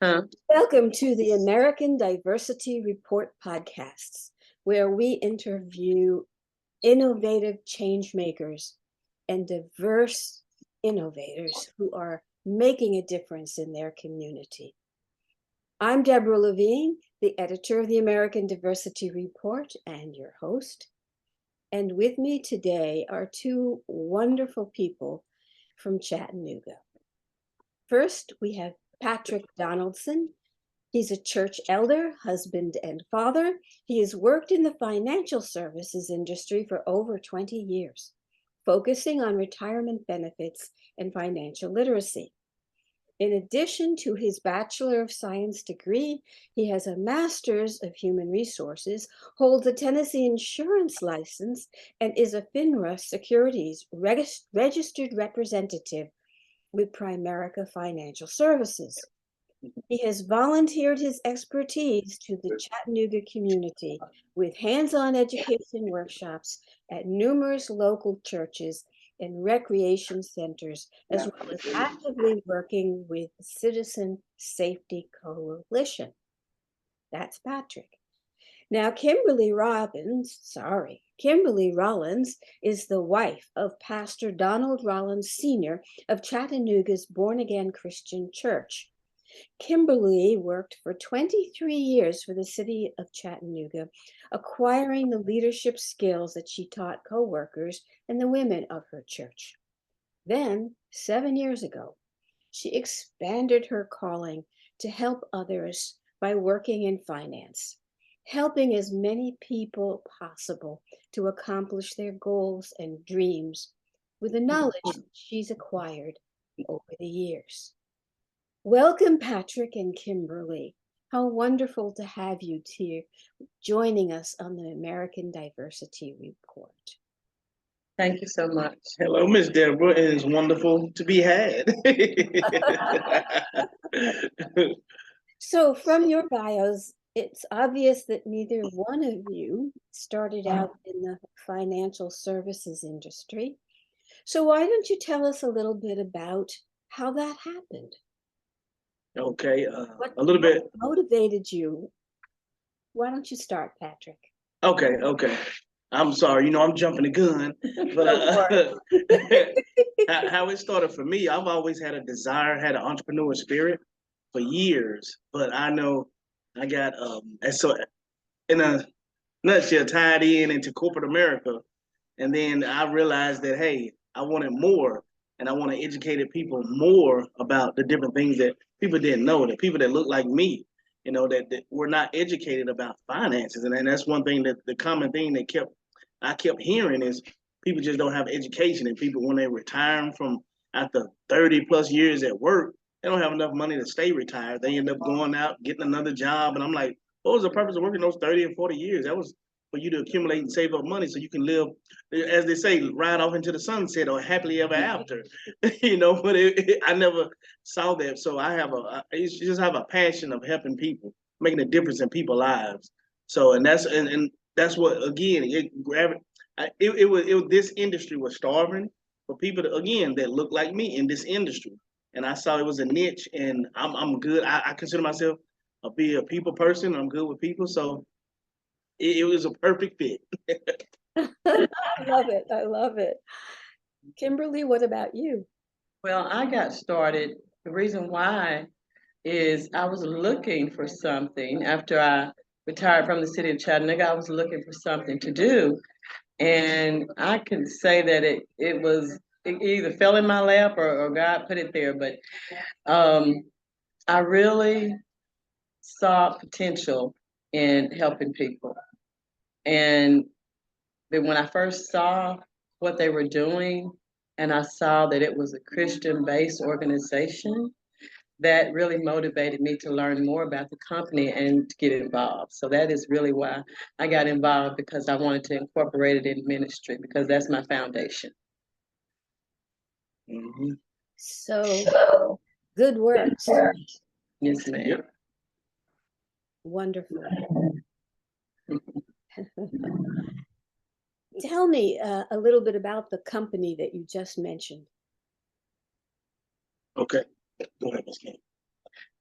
Huh? Welcome to the American Diversity Report podcasts, where we interview innovative change makers and diverse innovators who are making a difference in their community. I'm Deborah Levine, the editor of the American Diversity Report and your host. And with me today are two wonderful people from Chattanooga. First, we have Patrick Donaldson. He's a church elder, husband, and father. He has worked in the financial services industry for over 20 years, focusing on retirement benefits and financial literacy. In addition to his Bachelor of Science degree, he has a Master's of Human Resources, holds a Tennessee insurance license, and is a FINRA Securities registered representative with Primerica Financial Services. He has volunteered his expertise to the Chattanooga community with hands-on education workshops at numerous local churches and recreation centers, as well as actively working with the Citizen Safety Coalition. That's Patrick. Now, Kimberly Rollins is the wife of Pastor Donald Rollins Sr. of Chattanooga's Born Again Christian Church. Kimberly worked for 23 years for the city of Chattanooga, acquiring the leadership skills that she taught co-workers and the women of her church. Then, 7 years ago, she expanded her calling to help others by working in finance, helping as many people possible to accomplish their goals and dreams with the knowledge she's acquired over the years. Welcome, Patrick and Kimberly. How wonderful to have you here joining us on the American Diversity Report. Thank you so much. Hello, Miss Deborah. It is wonderful to be had. So from your bios, it's obvious that neither one of you started out in the financial services industry. So why don't you tell us a little bit about how that happened? Okay, a little bit. What motivated you? Why don't you start, Patrick? Okay. I'm sorry, I'm jumping the gun, but how it started for me, I've always had a desire, had an entrepreneur spirit for years, but I know I got, and so in a nutshell, tied into corporate America, and then I realized that, hey, I wanted more, and I want to educate people more about the different things that people didn't know, that people that look like me, that were not educated about finances. And that's one thing, that the common thing that I kept hearing is people just don't have education, and people, when they retire from after 30 plus years at work, they don't have enough money to stay retired. They end up going out, getting another job. And I'm like, what was the purpose of working those 30 and 40 years? That was for you to accumulate and save up money so you can live, as they say, ride off into the sunset or happily ever after. But I never saw that. So I just have a passion of helping people, making a difference in people's lives. So, and that's what, again, this industry was starving for people that look like me in this industry. And I saw it was a niche, and I'm good. I consider myself be a people person. I'm good with people. So it was a perfect fit. I love it. Kimberly, what about you? Well, I got started. The reason why is I was looking for something after I retired from the city of Chattanooga. I was looking for something to do. And I can say that it either fell in my lap or God put it there. But I really saw potential in helping people. And then when I first saw what they were doing, and I saw that it was a Christian-based organization, that really motivated me to learn more about the company and to get involved. So that is really why I got involved, because I wanted to incorporate it in ministry, because that's my foundation. Mm-hmm. So good work. Yes, ma'am. Yep. Wonderful. Tell me a little bit about the company that you just mentioned. Okay. Go ahead, Ms. Kim.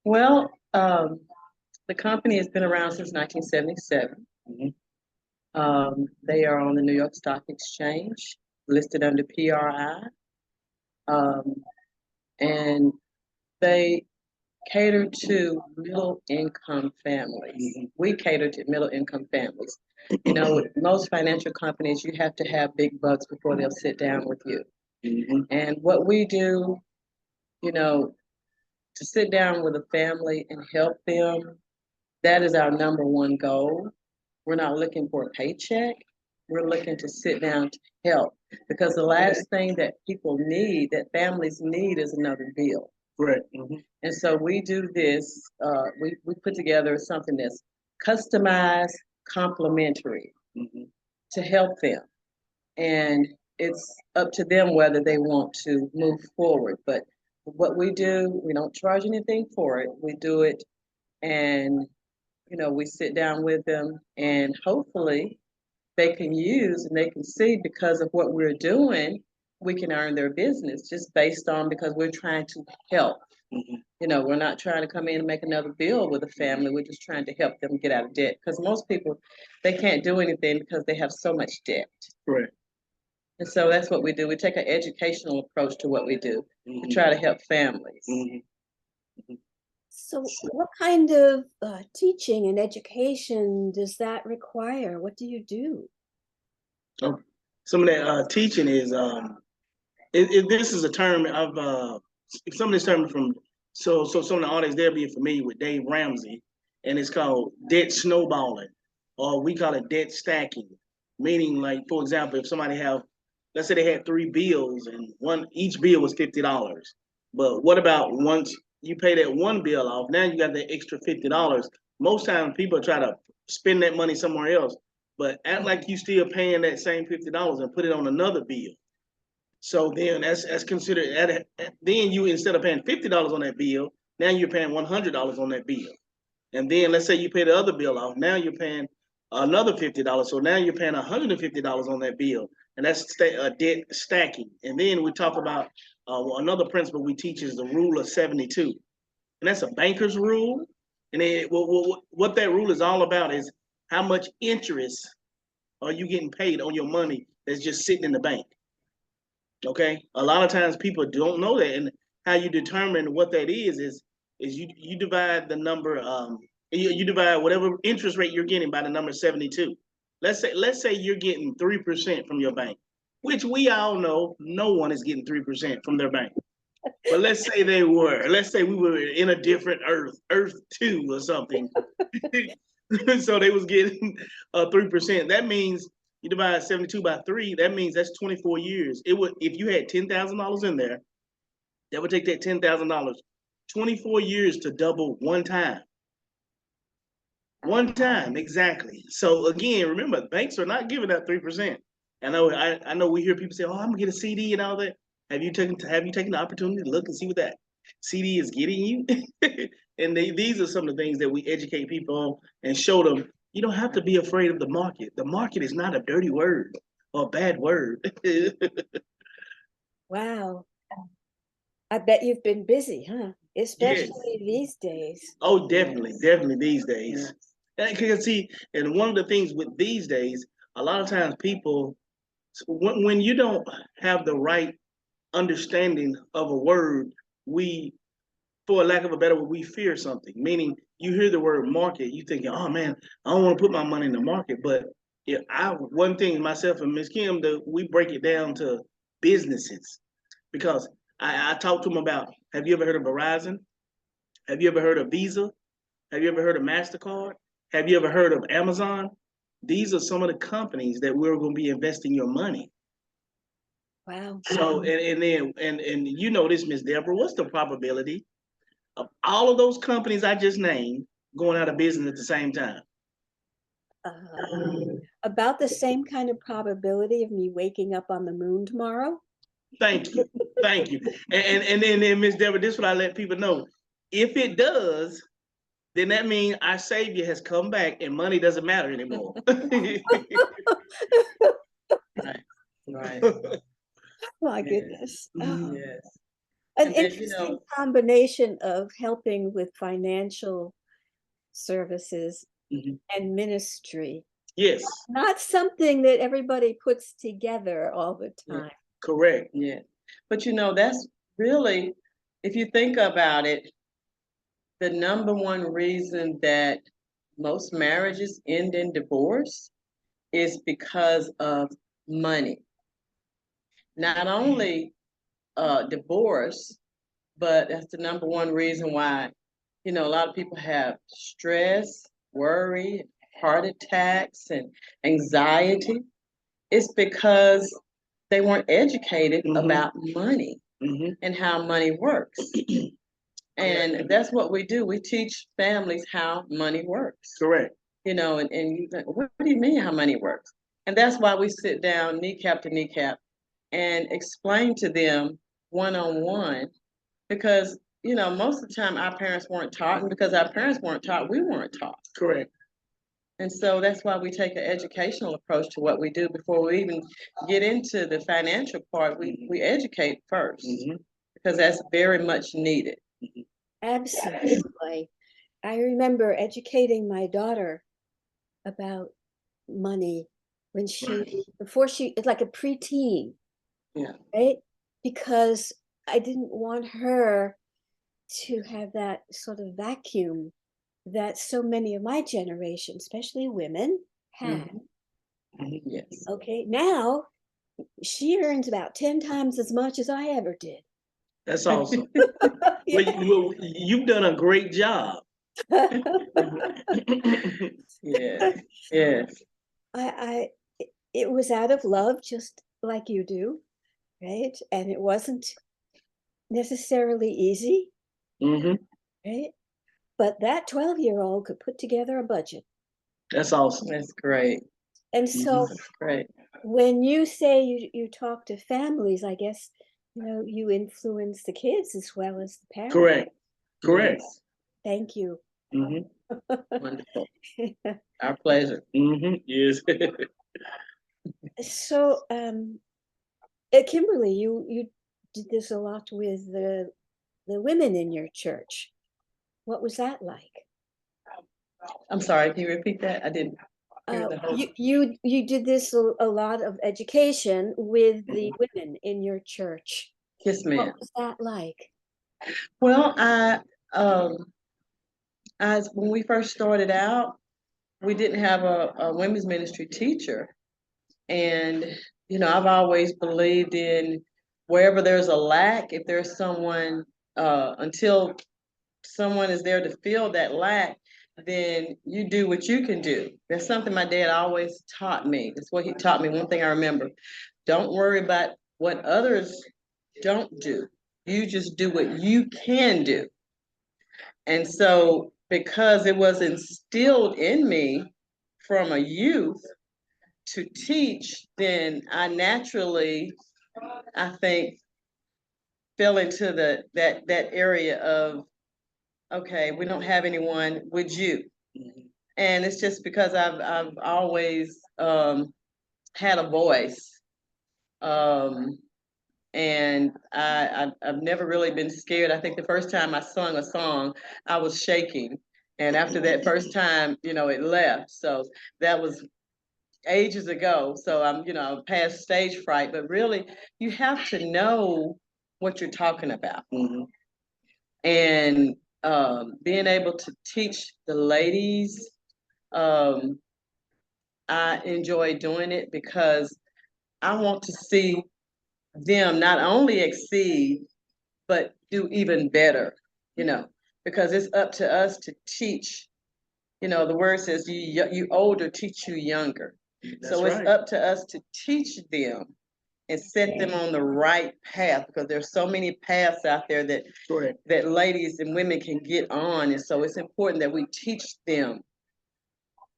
Well, the company has been around since 1977. Mhm. They are on the New York Stock Exchange, listed under PRI, um, and they cater to middle income families. Mhm. We cater to middle income families. You know, with most financial companies, you have to have big bucks before they'll sit down with you. Mhm. And what we do, you know, to sit down with a family and help them, that is our number one goal. We're not looking for a paycheck. We're looking to sit down to help because the last thing that people need, that families need, is another bill. Right. Mhm. And so we do this, we put together something that's customized, complementary Mhm. to help them. And it's up to them whether they want to move forward. But what we do, we don't charge anything for it. We do it and, you know, we sit down with them and hopefully they can use and they can see because of what we're doing, we can earn their business just based on because we're trying to help. Mhm. You know, we're not trying to come in and make another bill with a family. We're just trying to help them get out of debt because most people, they can't do anything because they have so much debt. Right. And so that's what we do. We take an educational approach to what we do to Mhm. try to help families. Mhm. So, what kind of teaching and education does that require? What do you do? Oh, some of that teaching is this is a term of some of this term from so some of the audience they'll be familiar with Dave Ramsey, and it's called debt snowballing, or we call it debt stacking. Meaning, like for example, if somebody have, let's say they had 3 bills and each bill was $50, but what about once you pay that one bill off, now you got that extra $50. Most times people try to spend that money somewhere else, but act like you still paying that same $50 and put it on another bill. So then that's considered. Then you, instead of paying $50 on that bill, now you're paying $100 on that bill. And then let's say you pay the other bill off. Now you're paying another $50. So now you're paying $150 on that bill, and that's debt stacking. And then we talk about another principle we teach is the rule of 72, and that's a banker's rule. And what that rule is all about is how much interest are you getting paid on your money that's just sitting in the bank. Okay, a lot of times people don't know that, and how you determine what that is you divide the number you divide whatever interest rate you're getting by the number 72. Let's say you're getting 3% from your bank, which we all know no one is getting 3% from their bank. But let's say they were. Let's say we were in a different Earth 2 or something. So they was getting 3%. That means you divide 72 by 3, that means that's 24 years. It would, if you had $10,000 in there, that would take that $10,000 24 years to double one time. One time, exactly. So again, remember, banks are not giving out 3%. I know we hear people say, "Oh, I'm gonna get a CD and all that." Have you taken the opportunity to look and see what that CD is getting you? And these are some of the things that we educate people on and show them. You don't have to be afraid of the market. The market is not a dirty word or a bad word. Wow. I bet you've been busy, huh? Yes. Especially these days. Oh, definitely these days. Because see, and one of the things with these days, a lot of times people, when you don't have the right understanding of a word, we, for lack of a better word, we fear something. Meaning, you hear the word market, you thinking, "Oh man, I don't want to put my money in the market." But yeah, one thing myself and Miss Kim, we break it down to businesses, because I talked to them about. Have you ever heard of Verizon? Have you ever heard of Visa? Have you ever heard of MasterCard? Have you ever heard of Amazon? These are some of the companies that we're going to be investing your money. Wow. So and you know this, Miss Deborah, what's the probability of all of those companies I just named going out of business at the same time? About the same kind of probability of me waking up on the moon tomorrow. Thank you. Thank you. And then Miss Deborah, this is what I let people know. If it does, then that means our Savior has come back and money doesn't matter anymore. Right. My Yes. goodness. Oh, Yes. An And then, interesting combination of helping with financial services Mhm. and ministry. Yes, Not something that everybody puts together all the Yeah. time. correct. yeah. But that's really, if you think about it, the number one reason that most marriages end in divorce is because of money. Not only divorce, but that's the number one reason why, a lot of people have stress, worry, heart attacks, and anxiety. It's because they weren't educated Mhm. about money Hmm. and how money works. And that's what we do. We teach families how money works. Correct. And you think, what do you mean how money works? And that's why we sit down kneecap to kneecap and explain to them one on one, because most of the time our parents weren't taught, and because our parents weren't taught, we weren't taught. Correct. And so that's why we take an educational approach to what we do before we even get into the financial part. We educate first, Hmm. because that's very much needed. Absolutely. I remember educating my daughter about money when it's like a preteen, Yeah. right? Because I didn't want her to have that sort of vacuum that so many of my generation, especially women, had. Yes. Okay, now she earns about 10 times as much as I ever did. That's awesome. Yeah. Well, you've done a great job. Yeah. Yes. I it was out of love, just like you do, right? And it wasn't necessarily easy, Hmm. right? But that 12-year-old could put together a budget. That's awesome. That's great. And so That's great. when you say you talk to families, I guess, you influence the kids as well as the parents. Correct. Correct. Yes. Thank you. Hmm. Wonderful. Our pleasure. Hmm. Yes. So, Kimberly, you did this a lot with the women in your church. What was that like? I'm sorry, can you repeat that? I didn't hear the whole. You did this a lot of education with the women in your church. Yes, What ma'am. was that like? Well, um, when we first started out, we didn't have a women's ministry teacher. And, I've always believed in wherever there's a lack, if there's someone, until someone is there to fill that lack, then you do what you can do. That's something my dad always taught me. That's what he taught me. One thing I remember, don't worry about what others don't do. You just do what you can do. And so, because it was instilled in me from a youth to teach, then I naturally, I think, fell into that area of, okay, we don't have anyone, would you? And it's just because I've always had a voice, um, and I've never really been scared. I think the first time I sung a song, I was shaking, and after that first time, it left. So that was ages ago. So I'm past stage fright. But really, you have to know what you're talking about, Hmm. and being able to teach the ladies. Um, I enjoy doing it because I want to see them not only exceed, but do even better, because it's up to us to teach. The word says you older teach you younger. That's So it's right. up to us to teach them and set them on the right path, because there's so many paths out there that Correct. that ladies and women can get on. And so it's important that we teach them,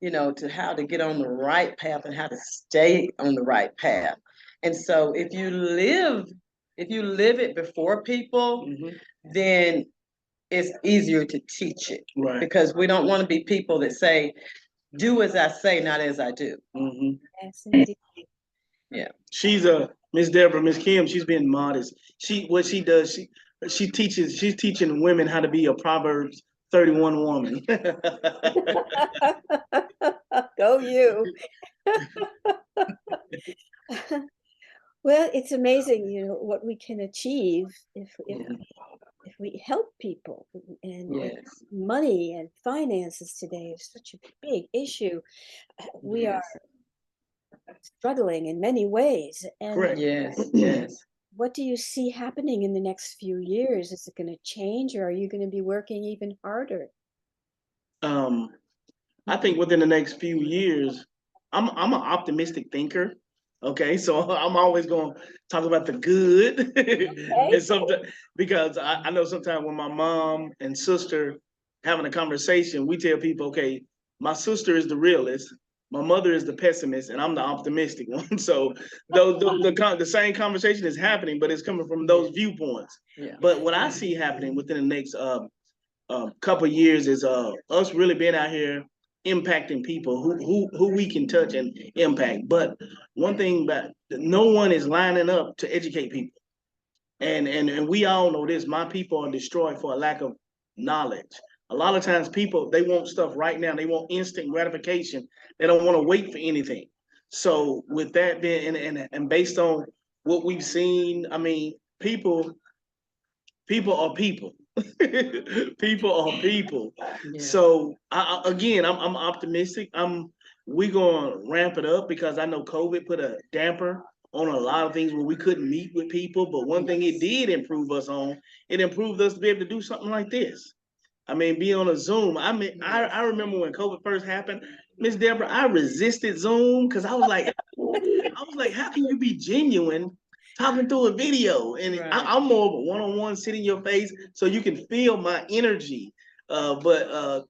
to how to get on the right path and how to stay on the right path. And so if you live it before people, Hmm. then it's easier to teach it, Right. because we don't want to be people that say, do as I say, not as I do. Hmm. Yes, indeed. Yeah. She's Miss Deborah, Miss Kim. She's being modest. What she does, she's teaching women how to be a Proverbs 31 woman. Go you. Well, it's amazing, what we can achieve if we help people. And Yes, money and finances today is such a big issue. We are struggling in many ways. And Correct. yes, yes. what do you see happening in the next few years? Is it going to change, or are you going to be working even harder? I think within the next few years, I'm an optimistic thinker. Okay, so I'm always going to talk about the good, Okay. and sometimes because I know sometimes when my mom and sister having a conversation, we tell people, okay, my sister is the realist, my mother is the pessimist, and I'm the optimistic one. So the same conversation is happening, but it's coming from those viewpoints. Yeah. But what I see happening within the next couple of years is us really being out here impacting people who we can touch and impact. But one thing that no one is lining up to educate people. And we all know this, my people are destroyed for a lack of knowledge. A lot of times people, they want stuff right now. They want instant gratification. They don't want to wait for anything. So with that being, and based on what we've seen, I mean, people are people. People are people. Yeah. So again, I'm optimistic. We gonna ramp it up because I know COVID put a damper on a lot of things where we couldn't meet with people. But one thing it did improve us on, it improved us to be able to do something like this. I mean, be on a Zoom. I remember when COVID first happened, Miss Deborah, I resisted Zoom because I was like, how can you be genuine talking through a video? And Right. I'm more of a one-on-one, sit in your face so you can feel my energy. But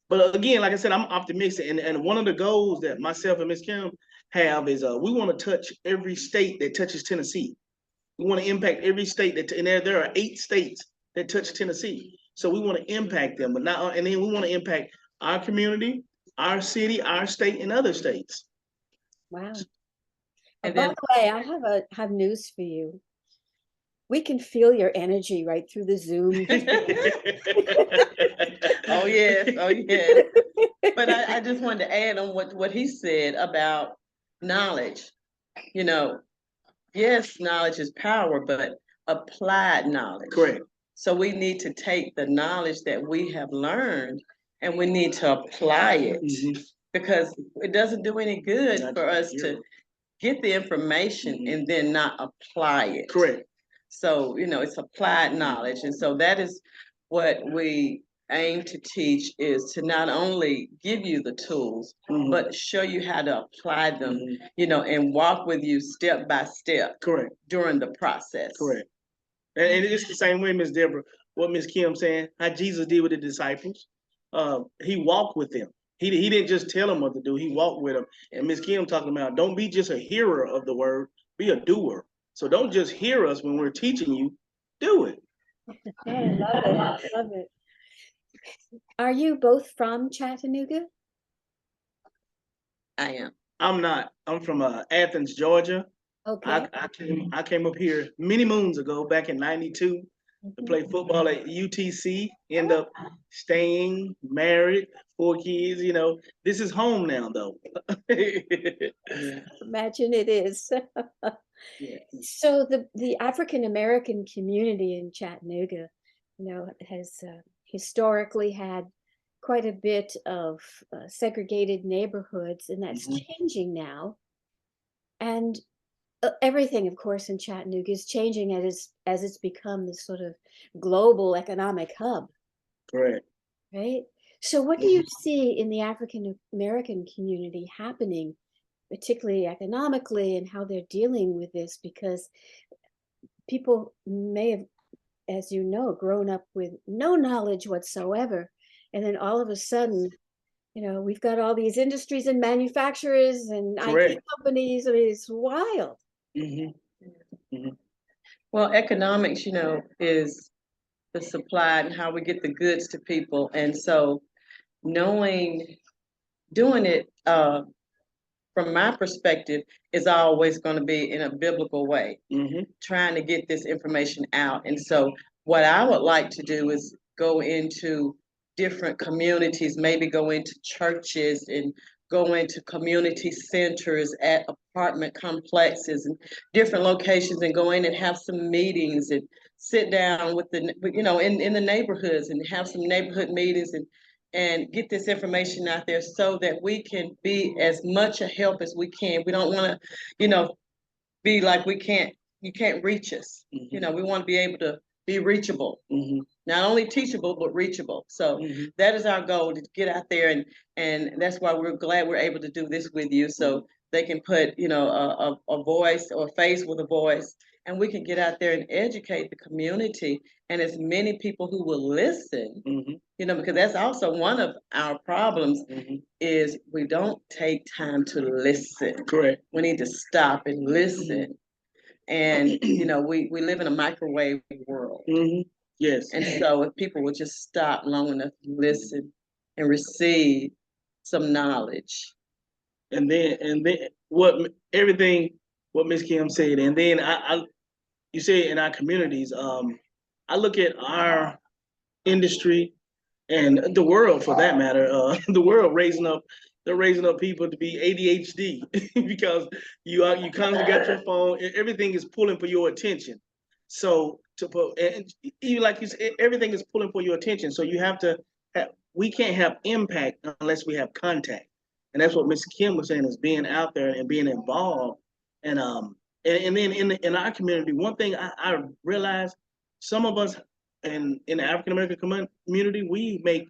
but again, like I said, I'm optimistic. And one of the goals that myself and Miss Kim have is we want to touch every state that touches Tennessee. We want to impact every state and there are 8 states that touch Tennessee. So we want to impact them, but now and then we want to impact our community, our city, our state, and other states. Wow. And By then the way, I have news for you. We can feel your energy right through the Zoom. oh yes, oh yes. But I just wanted to add on what he said about knowledge. You know, yes, knowledge is power, but applied knowledge. Correct. So we need to take the knowledge that we have learned and we need to apply it Mhm. because it doesn't do any good Not for to us hear to it. get the information Mhm. and then not apply it. Correct. So, it's applied knowledge. And so that is what we aim to teach is to not only give you the tools, Mhm. but show you how to apply them, Mhm. and walk with you step by step Correct. during the process. Correct. And it's the same way, Miss Deborah, what Miss Kim saying, how Jesus did with the disciples. He walked with them. He didn't just tell them what to do, he walked with them. And Miss Kim talking about don't be just a hearer of the word, be a doer. So don't just hear us when we're teaching you, do it. I love it. I love it. Are you both from Chattanooga? I am. I'm not. I'm from Athens, Georgia. Okay. I came up here many moons ago, back in '92, to play football at UTC. End up staying, married, 4 kids. This is home now, though. Yeah. Imagine it is. Yeah. So the African American community in Chattanooga, has historically had quite a bit of segregated neighborhoods, and that's Mhm. changing now. And everything, of course, in Chattanooga is changing as it's become this sort of global economic hub, Correct. right? So, what do you see in the African American community happening, particularly economically, and how they're dealing with this? Because people may have, as you know, grown up with no knowledge whatsoever, and then all of a sudden, we've got all these industries and manufacturers and IT Correct. companies. I mean, it's wild. Hmm. Hmm. Well, economics, is the supply and how we get the goods to people. And so doing it from my perspective is always going to be in a biblical way, Hmm. trying to get this information out. And so what I would like to do is go into different communities, maybe go into churches and go into community centers at apartment complexes and different locations and go in and have some meetings and sit down with in the neighborhoods and have some neighborhood meetings and get this information out there so that we can be as much a help as we can. We don't want to, be like you can't reach us. We want to be able to be reachable, not only teachable but reachable. So that is our goal, to get out there, and that's why we're glad we're able to do this with you, so they can put a voice or a face with a voice, and we can get out there and educate the community and as many people who will listen. Because that's also one of our problems is we don't take time to listen. Correct. We need to stop and listen. And we live in a microwave world. Yes. And so if people would just stop long enough to listen and receive some knowledge. And then what Miss Kim said, and then you say in our communities, I look at our industry and the world for that matter, the world they're raising up people to be ADHD because you constantly got your phone, everything is pulling for your attention. So and you like you said, everything is pulling for your attention. So you have to we can't have impact unless we have contact. And that's what Miss Kim was saying, is being out there and being involved. And then in our community, one thing I realized, some of us in the African American community, we make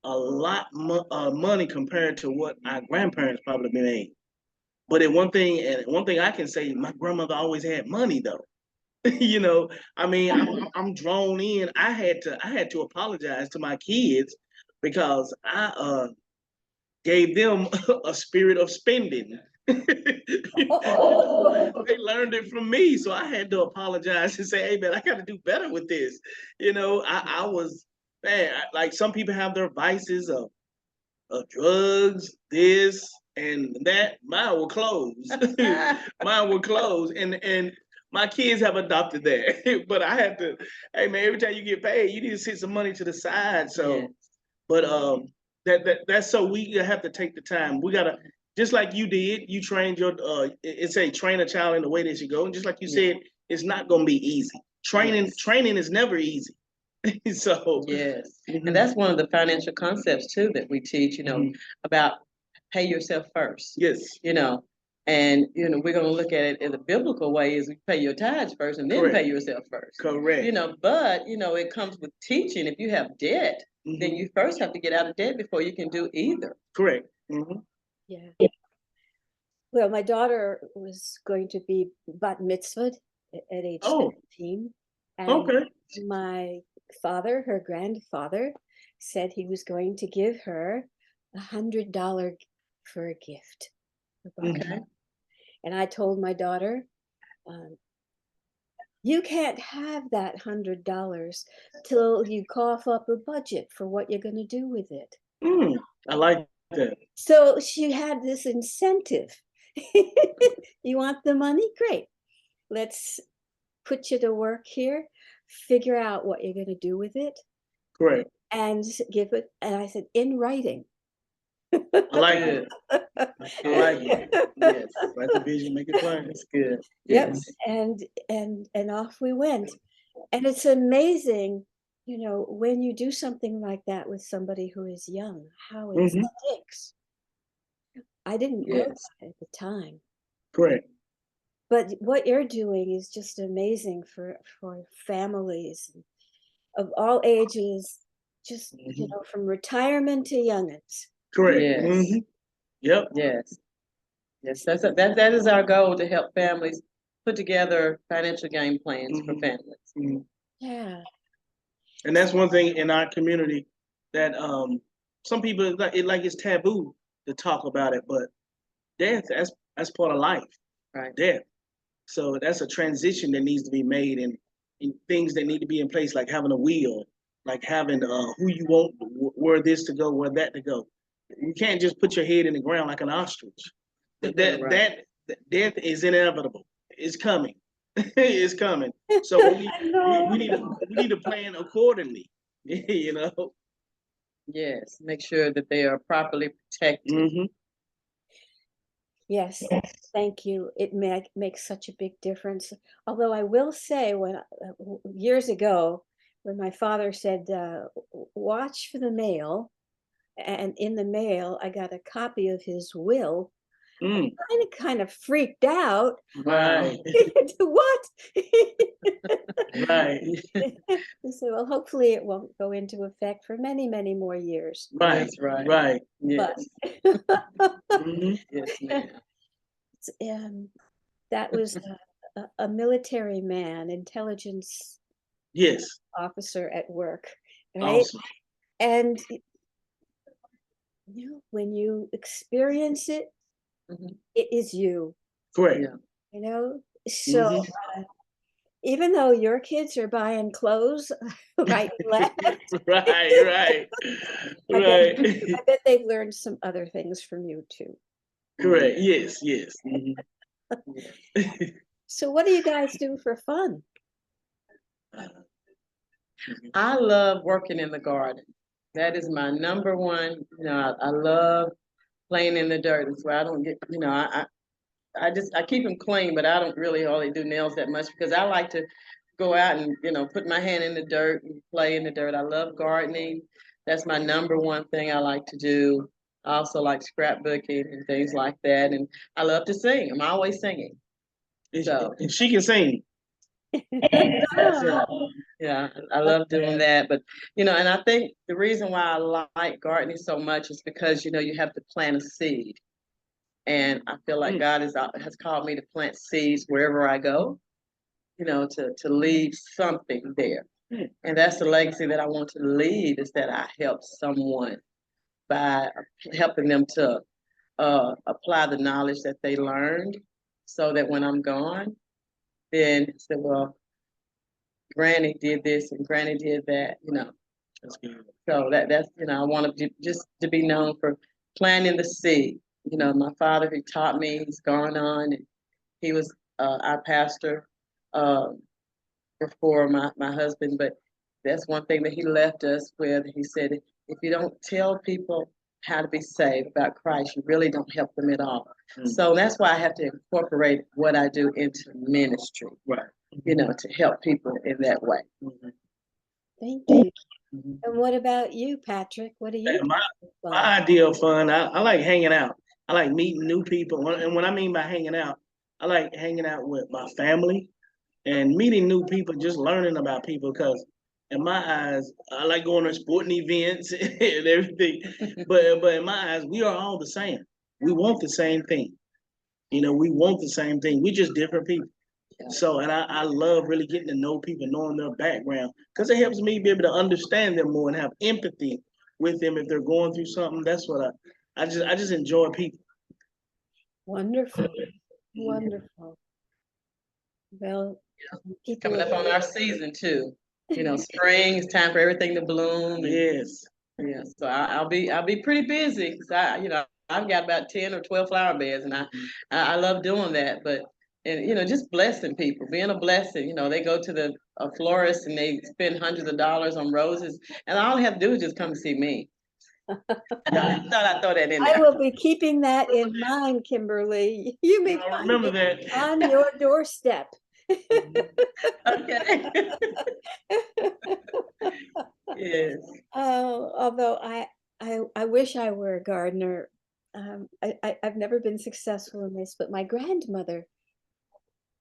a lot of money compared to what our grandparents probably made. But one thing I can say, my grandmother always had money though. I'm drawn in. I had to apologize to my kids because I gave them a spirit of spending. They learned it from me, so I had to apologize and say, "Hey, man, I got to do better with this." I was, man, like some people have their vices of drugs, this and that. Mine will close. Mine will close, and my kids have adopted that. But I had to, hey, man, every time you get paid, you need to set some money to the side. So, yes. But that's so we have to take the time. We gotta, just like you did, you trained your train a child in the way they should go. And just like you said, it's not gonna be easy. Training is never easy. So yes. And that's one of the financial concepts too that we teach, about pay yourself first. Yes. And we're gonna look at it in the biblical way, is you pay your tithes first and then Correct. Pay yourself first. Correct. But it comes with teaching. If you have debt, then you first have to get out of debt before you can do either. Correct. Yeah. Well, my daughter was going to be bat mitzvahed at age 17. And okay. My father, her grandfather, said he was going to give her $100 for a gift. Okay. And I told my daughter, you can't have that $100 till you cough up a budget for what you're going to do with it. I like that. So she had this incentive. You want the money? Great. Let's put you to work here. Figure out what you're going to do with it. Correct. And give it. And I said, in writing. I like it. I like it. Yes. Write the vision, make it plain. It's good. Yes. And off we went. And it's amazing, when you do something like that with somebody who is young, how it sticks. I didn't know that at the time. Correct. But what you're doing is just amazing for families of all ages, just from retirement to youngins. Correct. Yes. Yep. Yes. Yes. That is our goal, to help families put together financial game plans for families. Yeah. And that's one thing in our community that some people it's taboo to talk about it, but death, that's part of life. Right. Death. So that's a transition that needs to be made, and things that need to be in place, like having a will, like having who you want, where this to go, where that to go. You can't just put your head in the ground like an ostrich. That death is inevitable. It's coming. is coming. So know. we need to plan accordingly. You know. Yes, make sure that they are properly protected. Mm-hmm. Yes, thank you. It makes such a big difference. Although I will say, years ago, when my father said, "Watch for the mail," and in the mail I got a copy of his will, Mm. kind of freaked out. Right. What? Right. I said, well, hopefully it won't go into effect for many, many more years. Right. That's right. Right. But Yes, Mm-hmm. yes, ma'am. that was a military man, intelligence Yes. officer at work, right? Awesome. And when you experience it, Mhm. it is you, Correct. Yeah. So Mm-hmm. even though your kids are buying clothes right and left, Right. I bet, Right. I bet they've learned some other things from you too. Correct. Yes. Yes. Mm-hmm. So what do you guys do for fun? I love working in the garden. That is my number one. I love playing in the dirt. That's why I don't get. I keep them clean, but I don't really only do nails that much because I like to go out and put my hand in the dirt and play in the dirt. I love gardening. That's my number one thing I like to do. I also like scrapbooking and things like that, and I love to sing. I'm always singing. So And she can sing. yeah, yeah, I love doing that. But and I think the reason why I like gardening so much is because you have to plant a seed, and I feel like God has called me to plant seeds wherever I go. To leave something there. And that's the legacy that I want to leave is that I help someone by helping them to apply the knowledge that they learned so that when I'm gone, then say, well, Granny did this and Granny did that. That's good. So that's I want to just to be known for planting the seed. My father, he taught me, he's gone on, and he was our pastor before my husband, but that's one thing that he left us with. He said, if you don't tell people how to be saved about Christ, you really don't help them at all. So that's why I have to incorporate what I do into ministry, Right. to help people in that way. Thank you. And what about you, Patrick? What do you do? My idea of fun, I like hanging out. I like meeting new people. And what I mean by hanging out, I like hanging out with my family and meeting new people, just learning about people. Because in my eyes, I like going to sporting events and everything. But in my eyes, we are all the same. We want the same thing. We want the same thing. We just different people. So, and I love really getting to know people, knowing their background, because it helps me be able to understand them more and have empathy with them if they're going through something. That's what I just enjoy people. Wonderful. Wonderful. Well, people Coming up on our season too. Spring, it's time for everything to bloom. Yes. Yeah, so I'll be pretty busy because I've got about 10 or 12 flower beds, and I love doing that. But just blessing people, being a blessing. They go to a florist and they spend hundreds of dollars on roses, and all they have to do is just come see me. I thought I'd throw that in I there. will be keeping that in mind, Kimberly. You may I find remember it that. on your doorstep. Okay. Yes. Although I wish I were a gardener. I've never been successful in this, but my grandmother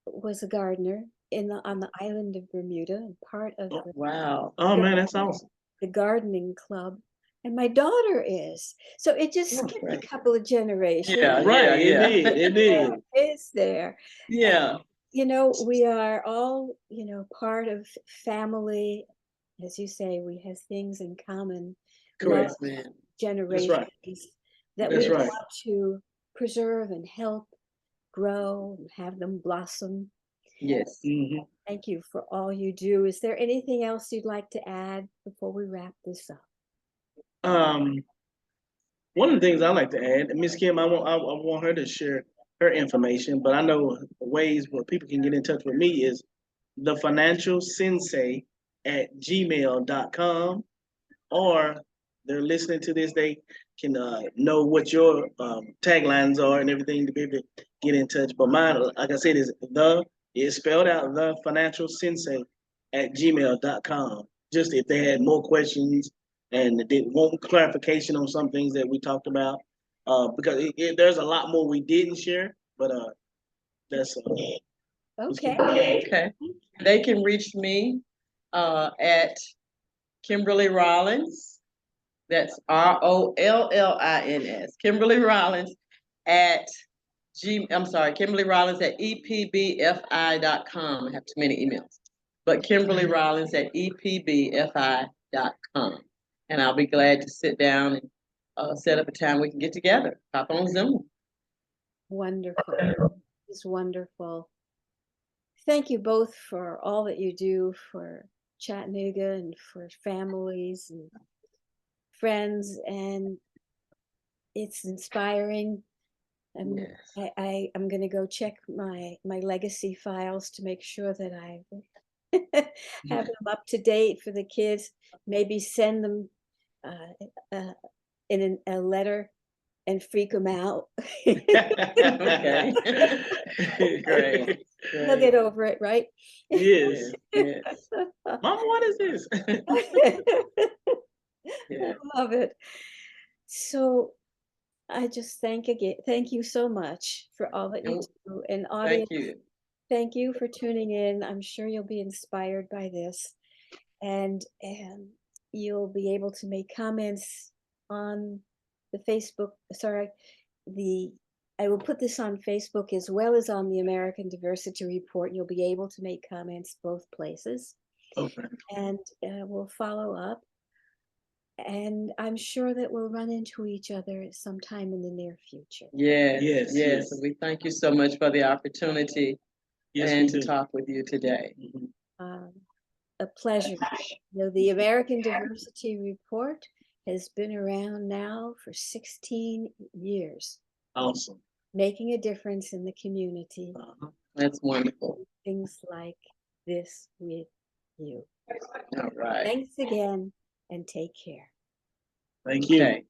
was a gardener on the island of Bermuda and part of Wow. Oh man, that's awesome. the gardening club. And my daughter is. So it just skipped a couple of generations. Yeah, Right. yeah. It did. It's there. Yeah. We are all, part of family. As you say, we have things in common. Correct, Love, man. generations right. that That's we right. want to preserve and help grow and have them blossom. Yes. Mm-hmm. Thank you for all you do. Is there anything else you'd like to add before we wrap this up? One of the things I like to add, and Miss Kim, I want her to share her information, but I know ways where people can get in touch with me is thefinancialsensei@gmail.com, or they're listening to this, they can know what your taglines are and everything to be able to get in touch. But mine, like I said, is spelled out thefinancialsensei@gmail.com. Just if they had more questions and they want clarification on some things that we talked about, because there's a lot more we didn't share, but that's Okay. Okay. They can reach me at Kimberly Rollins. That's Rollins. Kimberly Rollins at Kimberly Rollins at epbfi.com. I have too many emails. But Kimberly Rollins at epbfi.com. And I'll be glad to sit down and set up a time we can get together. Hop on Zoom. Wonderful. It's wonderful. Thank you both for all that you do for Chattanooga and for families and friends, and it's inspiring. Yes. I'm going to go check my legacy files to make sure that I have them up to date for the kids. Maybe send them in a letter and freak them out. Okay. Great. They'll get over it, right? yes. Yes. Mama, what is this? Yeah. I love it. So I just thank you so much for all that you do. And audience, Thank you. thank you for tuning in. I'm sure you'll be inspired by this, and you'll be able to make comments on the Facebook. Sorry, I will put this on Facebook as well as on the American Diversity Report. You'll be able to make comments both places, Okay. and we'll follow up. And I'm sure that we'll run into each other sometime in the near future. Yes, Yes, yes. yes. We thank you so much for the opportunity Yes, and we to do. talk with you today. Mhm. A pleasure. The American Diversity Report has been around now for 16 years, Awesome. making a difference in the community. That's wonderful. Things like this with you. All right. Thanks again, and take care. Thank you. Okay.